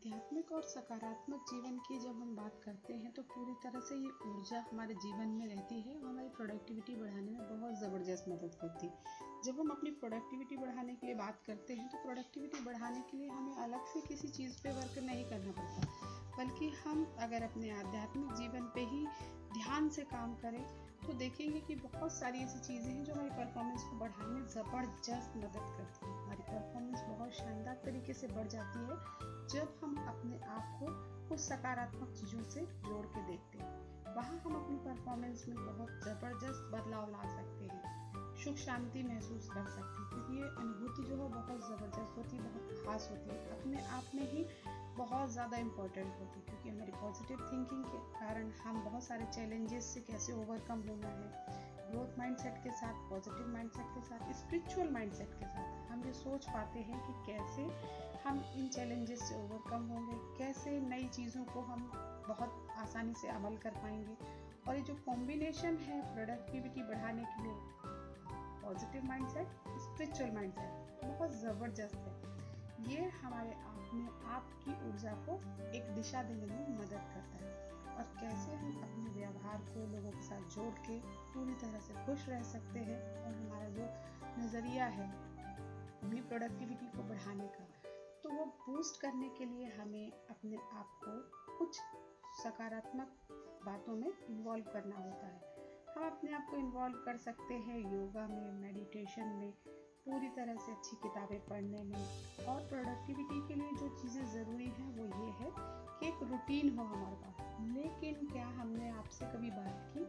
आध्यात्मिक और सकारात्मक जीवन की जब हम बात करते हैं तो पूरी तरह से ये ऊर्जा हमारे जीवन में रहती है और हमारी प्रोडक्टिविटी बढ़ाने में बहुत ज़बरदस्त मदद करती है। जब हम अपनी प्रोडक्टिविटी बढ़ाने के लिए बात करते हैं तो प्रोडक्टिविटी बढ़ाने के लिए हमें अलग से किसी चीज़ पे वर्क नहीं करना पड़ता, बल्कि हम अगर अपने आध्यात्मिक जीवन पे ही ध्यान से काम करें तो देखेंगे कि बहुत सारी ऐसी चीज़ें हैं जो हमारी परफॉर्मेंस को बढ़ाने में ज़बरदस्त मदद करती हैं। हमारी परफॉर्मेंस बहुत शानदार तरीके से बढ़ जाती है जब हम अपने आप को कुछ सकारात्मक चीज़ों से जोड़ के देखते हैं। वहाँ हम अपनी परफॉर्मेंस में बहुत ज़बरदस्त बदलाव ला सकते हैं, सुख शांति महसूस कर सकते हैं, क्योंकि ये अनुभूति जो है बहुत ज़बरदस्त होती है, बहुत खास होती है, अपने आप में ही बहुत ज़्यादा इम्पोर्टेंट होती है। क्योंकि हमारी पॉजिटिव थिंकिंग के कारण हम बहुत सारे चैलेंजेस से कैसे ओवरकम होना है, ग्रोथ माइंडसेट के साथ, पॉजिटिव माइंडसेट के साथ, स्पिरिचुअल माइंडसेट के साथ हम ये सोच पाते हैं कि कैसे हम इन चैलेंजेस से ओवरकम होंगे, कैसे नई चीज़ों को हम बहुत आसानी से अमल कर पाएंगे। और ये जो कॉम्बिनेशन है प्रोडक्टिविटी बढ़ाने के लिए, पॉजिटिव माइंडसेट, स्पिरिचुअल माइंडसेट, बहुत ज़बरदस्त है। ये हमारे अपने आप की ऊर्जा को एक दिशा देने में मदद करता है। और कैसे हम अपने व्यवहार को लोगों के साथ जोड़ के पूरी तरह से खुश रह सकते हैं और हमारा जो नज़रिया है अपनी प्रोडक्टिविटी को बढ़ाने का, तो वो बूस्ट करने के लिए हमें अपने आप को कुछ सकारात्मक बातों में इन्वॉल्व करना होता है। हम अपने आप को इन्वॉल्व कर सकते हैं योगा में, मेडिटेशन में, पूरी तरह से अच्छी किताबें पढ़ने में। और प्रोडक्टिविटी के लिए जो चीज़ें ज़रूरी हैं वो ये है कि एक रूटीन हो हमारे पास। लेकिन क्या हमने आपसे कभी बात की,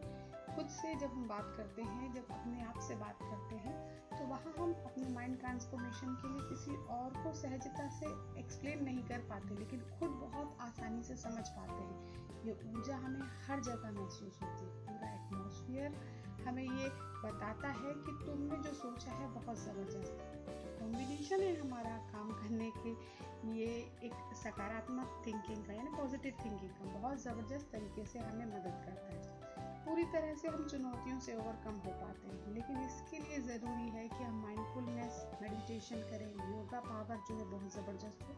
खुद से जब हम बात करते हैं, जब अपने आप से बात करते हैं, तो वहाँ हम अपने माइंड ट्रांसफॉर्मेशन के लिए किसी और को सहजता से एक्सप्लेन नहीं कर पाते, लेकिन खुद बहुत आसानी से समझ पाते हैं। ये ऊर्जा हमें हर जगह महसूस होती है, पूरा एटमॉस्फेयर हमें ये बताता है कि तुमने जो सोचा है बहुत ज़बरदस्त है। कॉम्बिनेशन है हमारा काम करने के ये एक सकारात्मक थिंकिंग का, यानी पॉजिटिव थिंकिंग का, बहुत ज़बरदस्त तरीके से हमें मदद करता है। पूरी तरह से हम चुनौतियों से ओवरकम हो पाते हैं, लेकिन इसके लिए ज़रूरी है कि हम माइंडफुलनेस, मेडिटेशन करें, योगा पावर जो है बहुत ज़बरदस्त हो,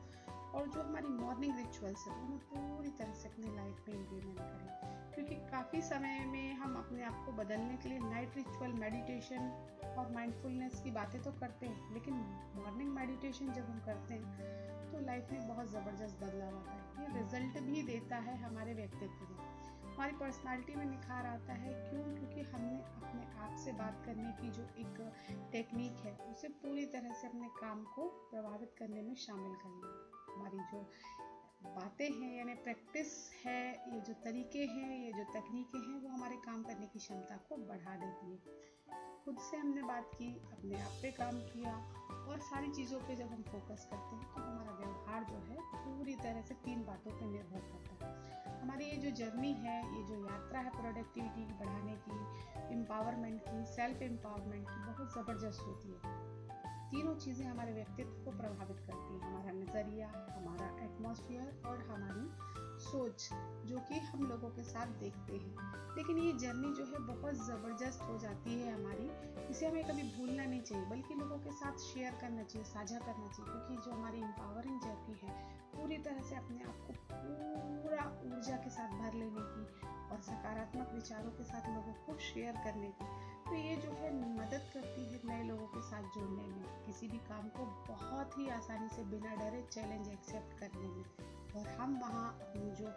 और जो हमारी मॉर्निंग रिचुअल्स है उन्हें पूरी तरह से अपनी लाइफ में इम्प्लीमेंट करें। क्योंकि काफ़ी समय में हम अपने आप को बदलने के लिए नाइट रिचुअल, मेडिटेशन और माइंडफुलनेस की बातें तो करते हैं, लेकिन मॉर्निंग मेडिटेशन जब हम करते हैं तो लाइफ में बहुत ज़बरदस्त बदलाव आता है। ये रिजल्ट भी देता है हमारे व्यक्तित्व में, हमारी पर्सनालिटी में निखार आता है। क्यों? क्योंकि हमने अपने आप से बात करने की जो एक टेक्निक है उसे पूरी तरह से अपने काम को प्रभावित करने में शामिल कर लिया। हमारी जो बातें हैं, यानी प्रैक्टिस है, ये जो तरीके हैं, ये जो तकनीकें हैं, वो हमारे काम करने की क्षमता को बढ़ा देती है। खुद से हमने बात की, अपने आप पे काम किया, और सारी चीज़ों पे जब हम फोकस करते हैं तो हमारा व्यवहार जो है पूरी तरह से 3 बातों पे निर्भर करता है। हमारी ये जो जर्नी है, ये जो यात्रा है प्रोडक्टिविटी बढ़ाने की, एम्पावरमेंट की, सेल्फ एम्पावरमेंट की, बहुत ज़बरदस्त होती है। तीनों चीज़ें हमारे व्यक्तित्व को प्रभावित करती हैं, हमारा नज़रिया, हमारा एटमॉस्फेयर और हमारी सोच, जो कि हम लोगों के साथ देखते हैं। लेकिन ये जर्नी जो है बहुत ज़बरदस्त हो जाती है हमारी, इसे हमें कभी भूलना नहीं चाहिए, बल्कि लोगों के साथ शेयर करना चाहिए, साझा करना चाहिए। क्योंकि जो हमारी एम्पावरिंग जर्नी है, पूरी तरह से अपने आप को पूरा ऊर्जा के साथ भर लेने की और सकारात्मक विचारों के साथ लोगों को शेयर करने की, तो ये जो है मदद करती है नए लोगों के साथ जुड़ने में, किसी भी काम को बहुत ही आसानी से बिना डरे चैलेंज एक्सेप्ट करने में। और हम वहाँ अपनी जो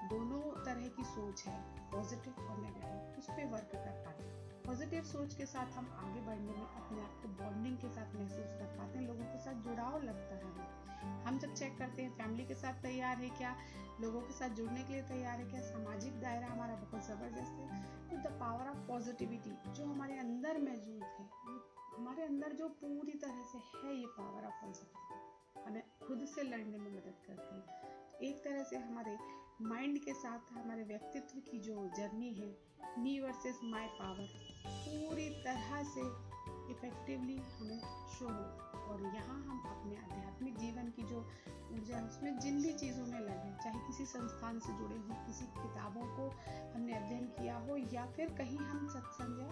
दोनों तरह की सोच है, पॉजिटिव और नेगेटिव, उस पर वर्क कर पाते हैं। पॉजिटिव सोच के साथ हम आगे बढ़ने में अपने आप को बॉन्डिंग के साथ महसूस कर पाते हैं, लोगों के साथ जुड़ाव लगता है हमें। हम जब चेक करते हैं फैमिली के साथ तैयार है क्या, लोगों के साथ जुड़ने के लिए तैयार है क्या, सामाजिक दायरा हमारा बहुत ज़बरदस्त है, तो द पावर ऑफ पॉजिटिविटी जो हमारे अंदर मौजूद है, हमारे अंदर जो पूरी तरह से है, ये पावर ऑफ पॉजिटिविटी हमें खुद से लड़ने में मदद करती है। एक तरह से हमारे माइंड के साथ हमारे व्यक्तित्व की जो जर्नी है, मी वर्सेस माय पावर, पूरी तरह से इफेक्टिवली हमें शो हो। और यहाँ हम अपने आध्यात्मिक जीवन की जो ऊर्जा है उसमें जिन भी चीज़ों में लगे, चाहे किसी संस्थान से जुड़े हों, किसी किताबों को हमने अध्ययन किया हो, या फिर कहीं हम सत्संग या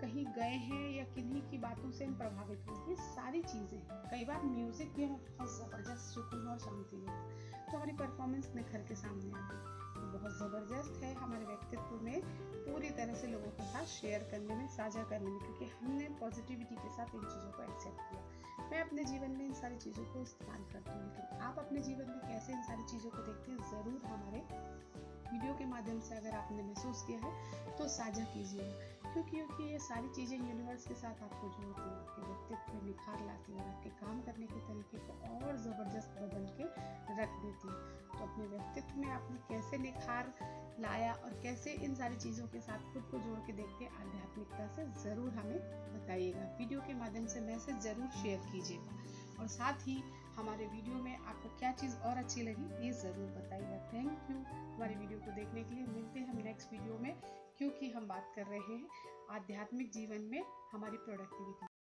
कहीं गए हैं, या किन्हीं की बातों से हम प्रभावित हुए, ये सारी चीज़ें, कई बार म्यूज़िक भी हमें बहुत ज़बरदस्त सुकून और शांति देता है। तो हमारी परफॉर्मेंस निखर के सामने आती है। तो बहुत ज़बरदस्त है हमारे व्यक्तित्व में पूरी तरह से लोगों के साथ शेयर करने में, साझा करने में, क्योंकि हमने पॉजिटिविटी के साथ इन चीज़ों को एक्सेप्ट किया। मैं अपने जीवन में इन सारी चीज़ों को इस्तेमाल करती हूँ, लेकिन आप अपने जीवन में कैसे इन सारी चीज़ों को देखते हैं, ज़रूर हमारे वीडियो के माध्यम से अगर आपने महसूस किया है तो साझा कीजिएगा, क्योंकि ये सारी चीज़ें यूनिवर्स के साथ आपको जोड़ती हैं, आपके व्यक्तित्व में निखार लाती है और आपके काम करने के तरीके को और ज़बरदस्त बदल के रख देती है। तो अपने व्यक्तित्व में आपने कैसे निखार लाया और कैसे इन सारी चीज़ों के साथ खुद को जोड़ के देखते हैं आध्यात्मिकता से, ज़रूर हमें बताइएगा। वीडियो के माध्यम से मैसेज ज़रूर शेयर कीजिएगा, और साथ ही हमारे वीडियो में आपको क्या चीज़ और अच्छी लगी ये ज़रूर बताइएगा। थैंक यू हमारी वीडियो को देखने के लिए। मिलते हैं हम नेक्स्ट वीडियो में, क्योंकि हम बात कर रहे हैं आध्यात्मिक जीवन में हमारी प्रोडक्टिविटी।